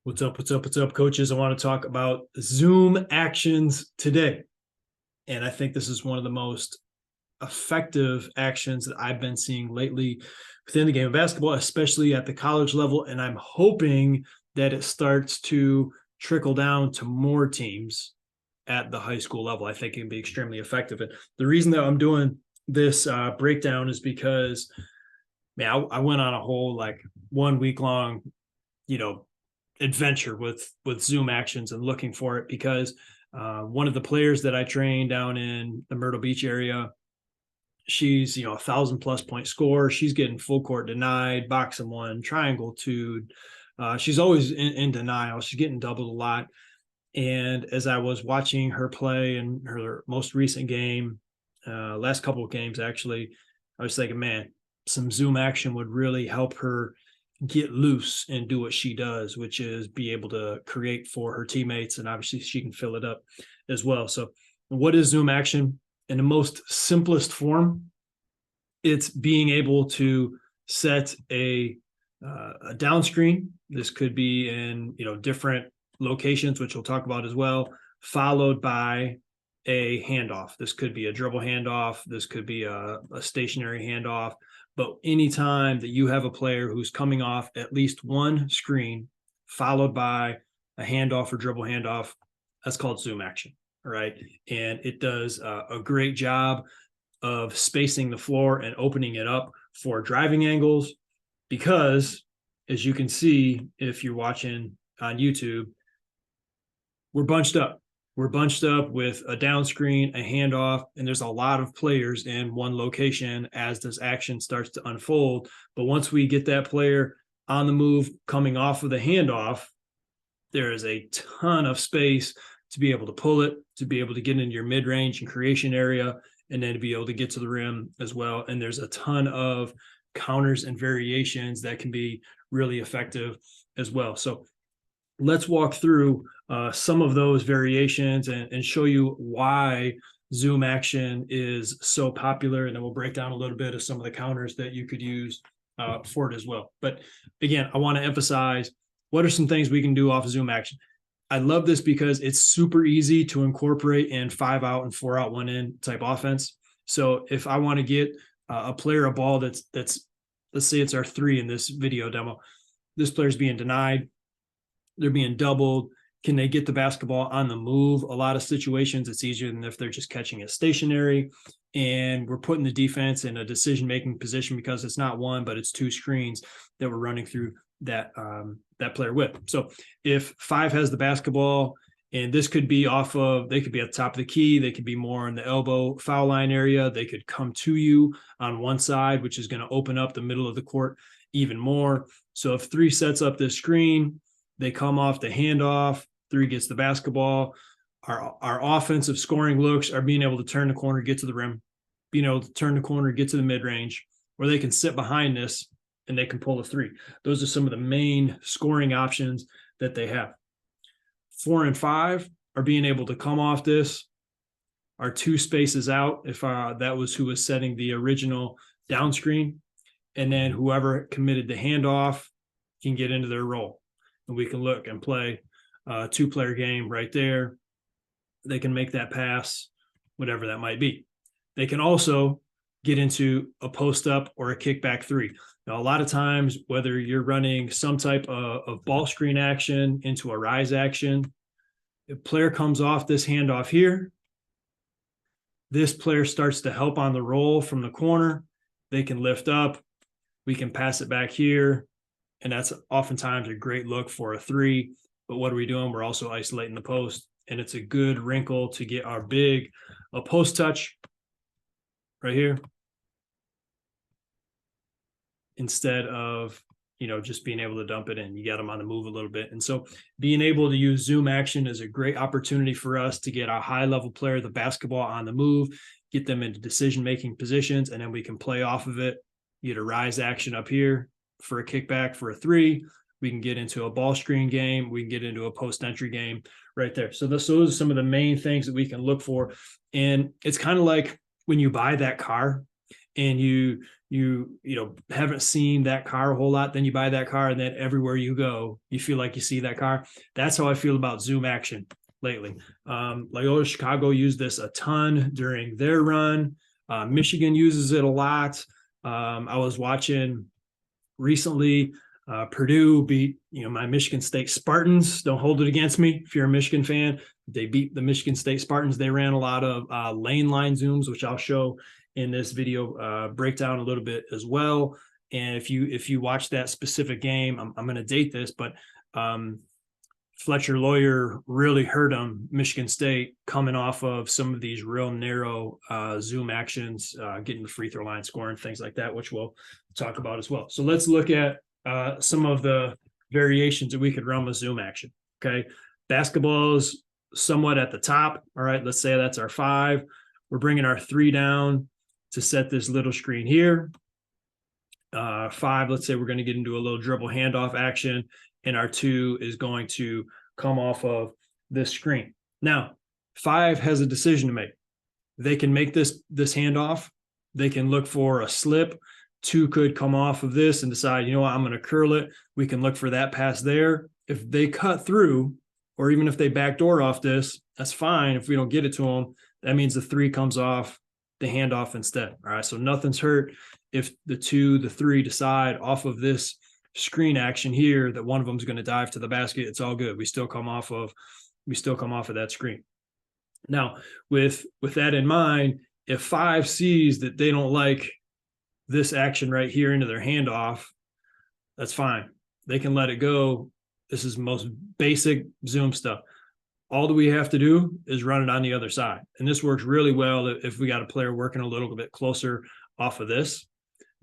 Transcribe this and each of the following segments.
What's up? What's up? What's up, coaches? I want to talk about Zoom actions today. And I think this is one of the most effective actions that I've been seeing lately within the game of basketball, especially at the college level. And I'm hoping that it starts to trickle down to more teams at the high school level. I think it can be extremely effective. And the reason that I'm doing this breakdown is because, man, I went on a whole like 1 week long, you know, adventure with Zoom actions and looking for it because one of the players that I train down in the Myrtle Beach area, she's 1,000+ point scorer. She's getting full court denied, box and one, triangle two. She's always in denial. She's getting doubled a lot. And as I was watching her play in her most recent game, last couple of games actually, I was thinking, man, some Zoom action would really help her get loose and do what she does, which is be able to create for her teammates. And obviously she can fill it up as well. So what is Zoom action? In the most simplest form, it's being able to set a down screen. This could be in different locations, which we'll talk about as well, followed by a handoff. This could be a dribble handoff. This could be a stationary handoff. But anytime that you have a player who's coming off at least one screen, followed by a handoff or dribble handoff, that's called Zoom action. All right. And it does a great job of spacing the floor and opening it up for driving angles because, as you can see, if you're watching on YouTube, we're bunched up. We're bunched up with a down screen, a handoff, and there's a lot of players in one location as this action starts to unfold. But once we get that player on the move coming off of the handoff, there is a ton of space to be able to pull it, to be able to get into your mid-range and creation area, and then to be able to get to the rim as well. And there's a ton of counters and variations that can be really effective as well. So let's walk through some of those variations and show you why Zoom action is so popular. And then we'll break down a little bit of some of the counters that you could use for it as well. But again, I want to emphasize, what are some things we can do off of Zoom action? I love this because it's super easy to incorporate in 5 out and 4 out, 1 in type offense. So if I want to get a player a ball that's let's say it's our 3 in this video demo, this player's being denied, they're being doubled. Can they get the basketball on the move? A lot of situations, it's easier than if they're just catching it stationary. And we're putting the defense in a decision-making position because it's not one, but it's 2 screens that we're running through that player with. So if 5 has the basketball, and this could be they could be at the top of the key, they could be more in the elbow foul line area, they could come to you on one side, which is going to open up the middle of the court even more. So if 3 sets up this screen, they come off the handoff, 3 gets the basketball. Our offensive scoring looks are being able to turn the corner, get to the rim, being able to turn the corner, get to the mid-range, where they can sit behind this and they can pull a 3. Those are some of the main scoring options that they have. 4 and 5 are being able to come off this, are 2 spaces out if that was who was setting the original down screen, and then whoever committed the handoff can get into their role. And we can look and play a 2-player game right there. They can make that pass, whatever that might be. They can also get into a post-up or a kickback 3. Now, a lot of times, whether you're running some type of ball screen action into a rise action, if player comes off this handoff here, this player starts to help on the roll from the corner. They can lift up. We can pass it back here. And that's oftentimes a great look for a 3. But what are we doing? We're also isolating the post. And it's a good wrinkle to get our a post touch right here, instead of, just being able to dump it in. You got them on the move a little bit. And so being able to use Zoom action is a great opportunity for us to get our high-level player, the basketball, on the move, get them into decision-making positions, and then we can play off of it. Get a rise action up here for a kickback for a 3. We can get into a ball screen game. We can get into a post entry game right there. So those are some of the main things that we can look for. And it's kind of like when you buy that car and you haven't seen that car a whole lot, then you buy that car, and then everywhere you go, you feel like you see that car. That's how I feel about zoom action lately. Loyola Chicago used this a ton during their run. Michigan uses it a lot. I was watching recently, Purdue beat my Michigan State Spartans. Don't hold it against me if you're a Michigan fan. They beat the Michigan State Spartans. They ran a lot of lane line zooms, which I'll show in this video breakdown a little bit as well. And if you watch that specific game, I'm going to date this, but Fletcher Lawyer really hurt him, Michigan State, coming off of some of these real narrow zoom actions, getting the free throw line, scoring, things like that, which we'll talk about as well. So let's look at some of the variations that we could run with zoom action. Okay. Basketball is somewhat at the top. All right. Let's say that's our 5. We're bringing our 3 down to set this little screen here. 5, let's say we're going to get into a little dribble handoff action, and our 2 is going to come off of this screen. Now, 5 has a decision to make. They can make this handoff. They can look for a slip. 2 could come off of this and decide, what, I'm going to curl it. We can look for that pass there. If they cut through, or even if they backdoor off this, that's fine. If we don't get it to them, that means the 3 comes off the handoff instead. All right, so nothing's hurt if the 2, the 3 decide off of this screen action here that one of them is going to dive to the basket. It's all good. We still come off of that screen. Now, with that in mind, if 5 sees that they don't like this action right here into their handoff, that's fine. They can let it go. This is most basic zoom stuff. All that we have to do is run it on the other side. And this works really well if we got a player working a little bit closer off of this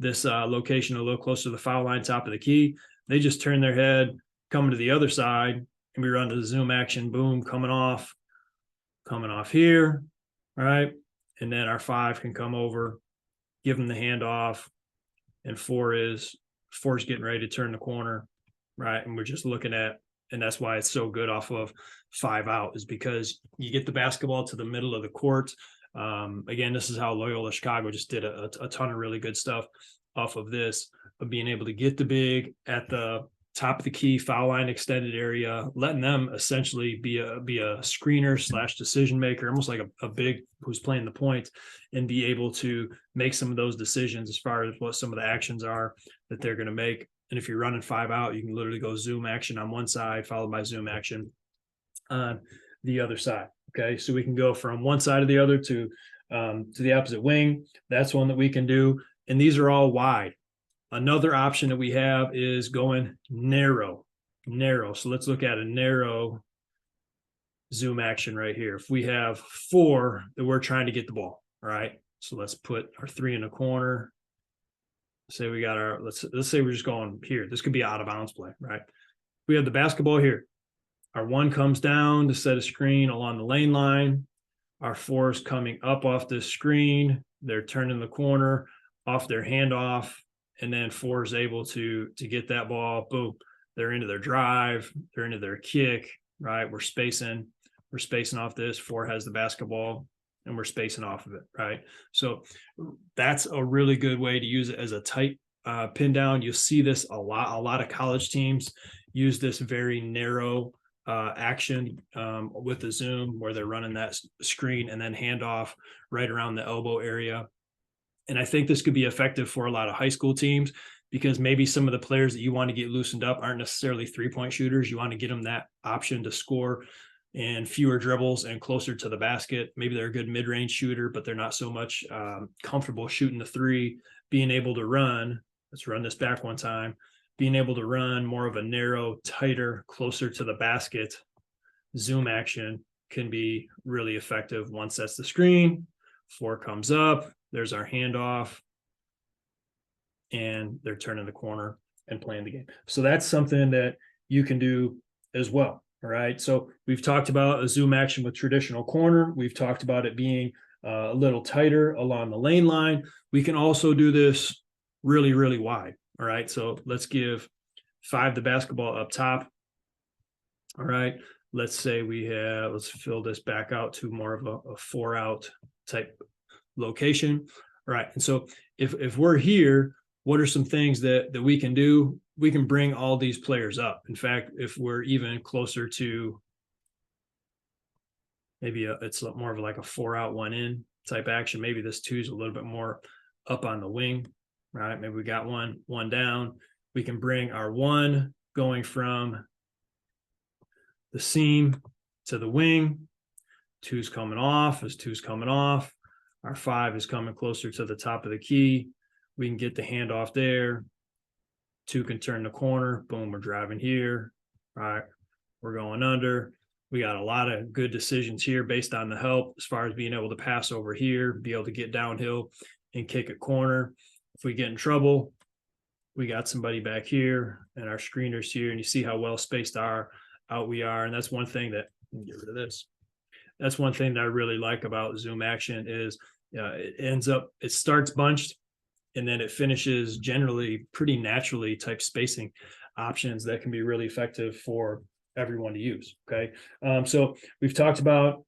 location, a little closer to the foul line, top of the key. They just turn their head, coming to the other side, and we run to the zoom action, boom, coming off here, all right? And then our 5 can come over, give them the handoff, and 4 is getting ready to turn the corner, right? And we're just looking at, and that's why it's so good off of 5 out, is because you get the basketball to the middle of the court. Again, this is how Loyola Chicago just did a ton of really good stuff off of this, of being able to get the big at the top of the key, foul line extended area, letting them essentially be a screener / decision maker, almost like a big who's playing the point, and be able to make some of those decisions as far as what some of the actions are that they're going to make. And if you're running 5 out, you can literally go zoom action on one side, followed by zoom action on the other side. Okay, so we can go from one side of the other to the opposite wing. That's one that we can do. And these are all wide. Another option that we have is going narrow. So let's look at a narrow zoom action right here. If we have 4 that we're trying to get the ball, all right? So let's put our 3 in the corner. Say we got our, let's say we're just going here. This could be out of bounds play, right? We have the basketball here. Our 1 comes down to set a screen along the lane line. Our 4 is coming up off this screen. They're turning the corner off their handoff, and then 4 is able to get that ball. Boom. They're into their drive. They're into their kick, right? We're spacing off this. 4 has the basketball, and we're spacing off of it, right? So that's a really good way to use it as a tight pin down. You'll see this a lot. A lot of college teams use this very narrow action with the zoom, where they're running that screen and then handoff right around the elbow area. And I think this could be effective for a lot of high school teams, because maybe some of the players that you want to get loosened up aren't necessarily 3-point shooters. You want to get them that option to score and fewer dribbles and closer to the basket. Maybe they're a good mid-range shooter, but they're not so much comfortable shooting the 3. Being able to run, let's run this back one time, being able to run more of a narrow, tighter, closer to the basket zoom action can be really effective. 1 sets the screen, 4 comes up, there's our handoff, and they're turning the corner and playing the game. So that's something that you can do as well. All right. So we've talked about a zoom action with traditional corner. We've talked about it being a little tighter along the lane line. We can also do this really, really wide. All right. So let's give 5 the basketball up top. All right. Let's say let's fill this back out to more of a 4 out type location. right? And so if we're here, what are some things that we can do? We can bring all these players up. In fact, if we're even closer to maybe it's more of like a 4 out 1 in type action, maybe this 2 is a little bit more up on the wing, right? Maybe we got one down. We can bring our 1 going from the seam to the wing. 2's coming off. As 2's coming off, our 5 is coming closer to the top of the key. We can get the handoff there. 2 can turn the corner. Boom, we're driving here. All right, we're going under. We got a lot of good decisions here based on the help as far as being able to pass over here, be able to get downhill and kick a corner. If we get in trouble, we got somebody back here and our screeners here, and you see how well spaced out we are. And that's one thing that, get rid of this. That's one thing that I really like about zoom action is it starts bunched and then it finishes generally pretty naturally type spacing options that can be really effective for everyone to use. Okay. So we've talked about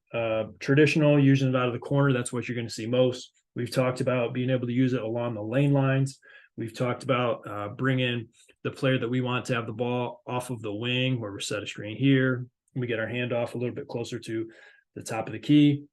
traditional using it out of the corner. That's what you're going to see most. We've talked about being able to use it along the lane lines. We've talked about bringing the player that we want to have the ball off of the wing where we're set a screen here. We get our handoff a little bit closer to the top of the key.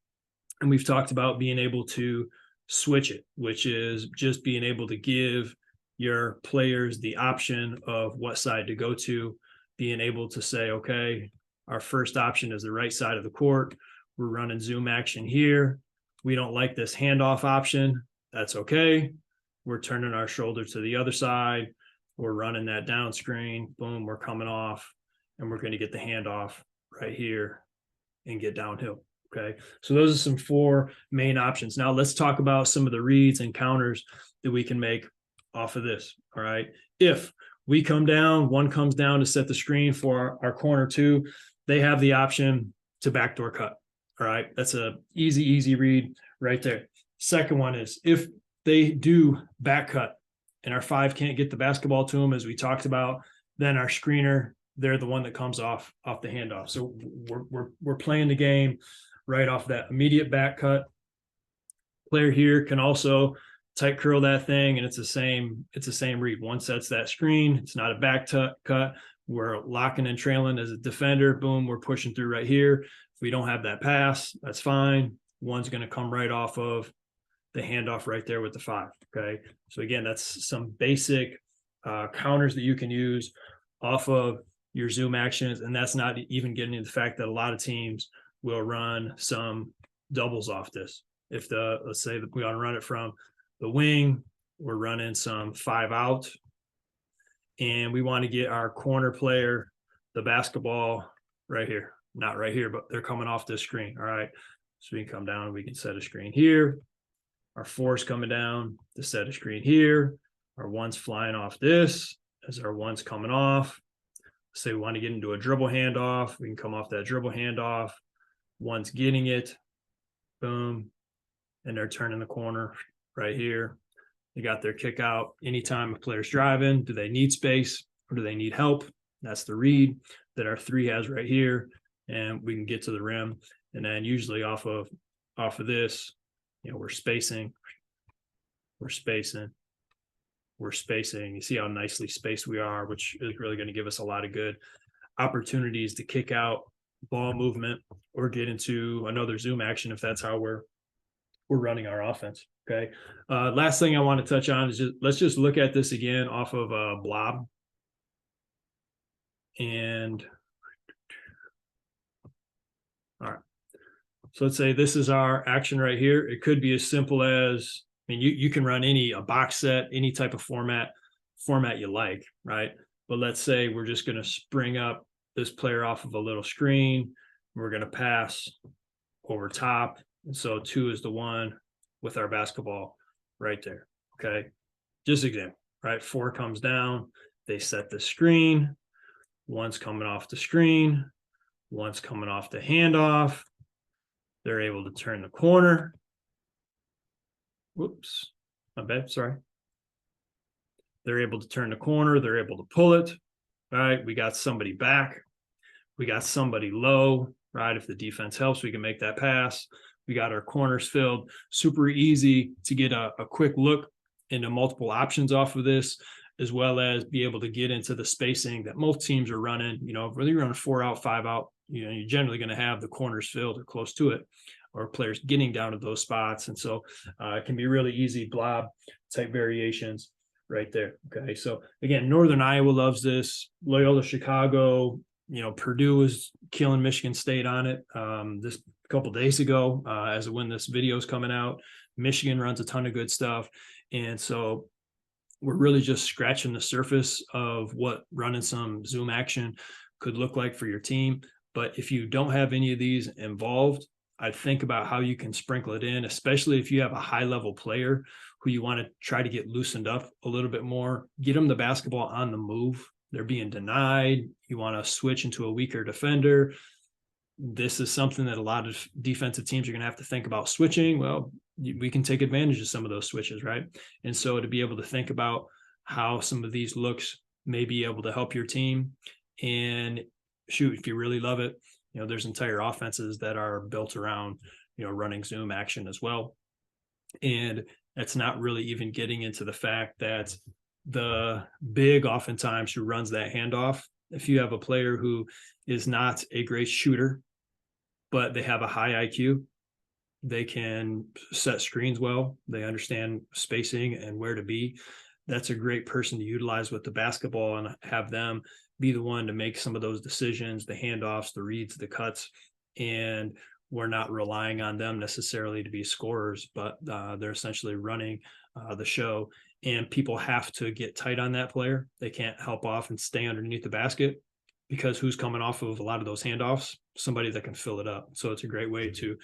And we've talked about being able to switch it, which is just being able to give your players the option of what side to go to, being able to say, okay, our first option is the right side of the court. We're running zoom action here. We don't like this handoff option. That's okay. We're turning our shoulder to the other side. We're running that down screen. Boom, we're coming off, and we're going to get the handoff right here and get downhill. Okay, so those are some 4 main options. Now let's talk about some of the reads and counters that we can make off of this. All right, if we come down, 1 comes down to set the screen for our corner 2, they have the option to backdoor cut. All right, that's a easy read right there. Second one is if they do back cut and our 5 can't get the basketball to them, as we talked about, then our screener, they're the one that comes off the handoff. So we're playing the game right off that immediate back cut. Player here can also tight curl that thing, and it's the same read. 1 sets that screen. It's not a back cut. We're locking and trailing as a defender. Boom, we're pushing through right here. If we don't have that pass, that's fine. 1's going to come right off of the handoff right there with the 5. Okay, so again, that's some basic counters that you can use off of your zoom actions, and that's not even getting into the fact that a lot of teams will run some doubles off this. If let's say that we want to run it from the wing, we're running some 5 out, and we want to get our corner player the basketball right here, not right here, but they're coming off this screen. All right, so we can come down and we can set a screen here. Our 4's coming down to set a screen here. Our 1's flying off this as our 1's coming off. Say we want to get into a dribble handoff, we can come off that dribble handoff. 1's getting it, boom, and they're turning the corner right here. They got their kick out. Anytime a player's driving, do they need space or do they need help? That's the read that our 3 has right here, and we can get to the rim. And then usually off of this, we're spacing. You see how nicely spaced we are, which is really going to give us a lot of good opportunities to kick out ball movement or get into another zoom action if that's how we're running our offense. Okay. Last thing I want to touch on is let's just look at this again off of a blob. And all right. So let's say this is our action right here. It could be as simple as, you can run a box set, any type of format you like, right? But let's say we're just going to spring up this player off of a little screen. We're going to pass over top. And so 2 is the one with our basketball right there. Okay. Just example, right? 4 comes down. They set the screen. 1's coming off the screen. 1's coming off the handoff. They're able to turn the corner. Whoops, my bad, sorry. They're able to turn the corner. They're able to pull it. All right, we got somebody back. We got somebody low, right? If the defense helps, we can make that pass. We got our corners filled. Super easy to get a quick look into multiple options off of this, as well as be able to get into the spacing that most teams are running. Whether you're running 4 out, 5 out, you're generally going to have the corners filled or close to it, or players getting down to those spots. And so it can be really easy blob type variations right there. Okay. So again, Northern Iowa loves this. Loyola Chicago, Purdue is killing Michigan State on it this couple days ago as of when this video is coming out. Michigan runs a ton of good stuff. And so we're really just scratching the surface of what running some zoom action could look like for your team. But if you don't have any of these involved, I'd think about how you can sprinkle it in, especially if you have a high level player who you want to try to get loosened up a little bit more, get them the basketball on the move. They're being denied. You want to switch into a weaker defender. This is something that a lot of defensive teams are going to have to think about switching. Well, we can take advantage of some of those switches, right? And so to be able to think about how some of these looks may be able to help your team, and shoot, if you really love it, there's entire offenses that are built around, running zoom action as well. And that's not really even getting into the fact that the big oftentimes who runs that handoff, if you have a player who is not a great shooter, but they have a high IQ, they can set screens well, they understand spacing and where to be. That's a great person to utilize with the basketball and have them be the one to make some of those decisions, the handoffs, the reads, the cuts. And we're not relying on them necessarily to be scorers, but they're essentially running the show. And people have to get tight on that player. They can't help off and stay underneath the basket, because who's coming off of a lot of those handoffs? Somebody that can fill it up. So it's a great way to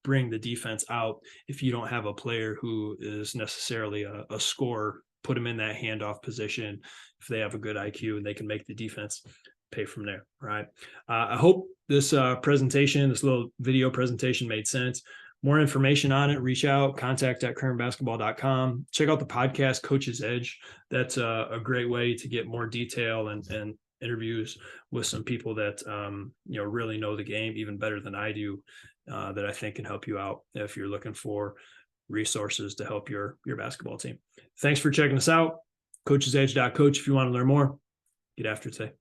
bring the defense out if you don't have a player who is necessarily a scorer. Put them in that handoff position if they have a good IQ, and they can make the defense pay from there. Right. I hope this presentation, this little video presentation, made sense. More information on it, reach out, contact@currentbasketball.com. Check out the podcast, Coach's Edge. That's a great way to get more detail and interviews with some people that really know the game even better than I do, that I think can help you out if you're looking for resources to help your basketball team. Thanks for checking us out. CoachesEdge.coach if you want to learn more. Get after it today.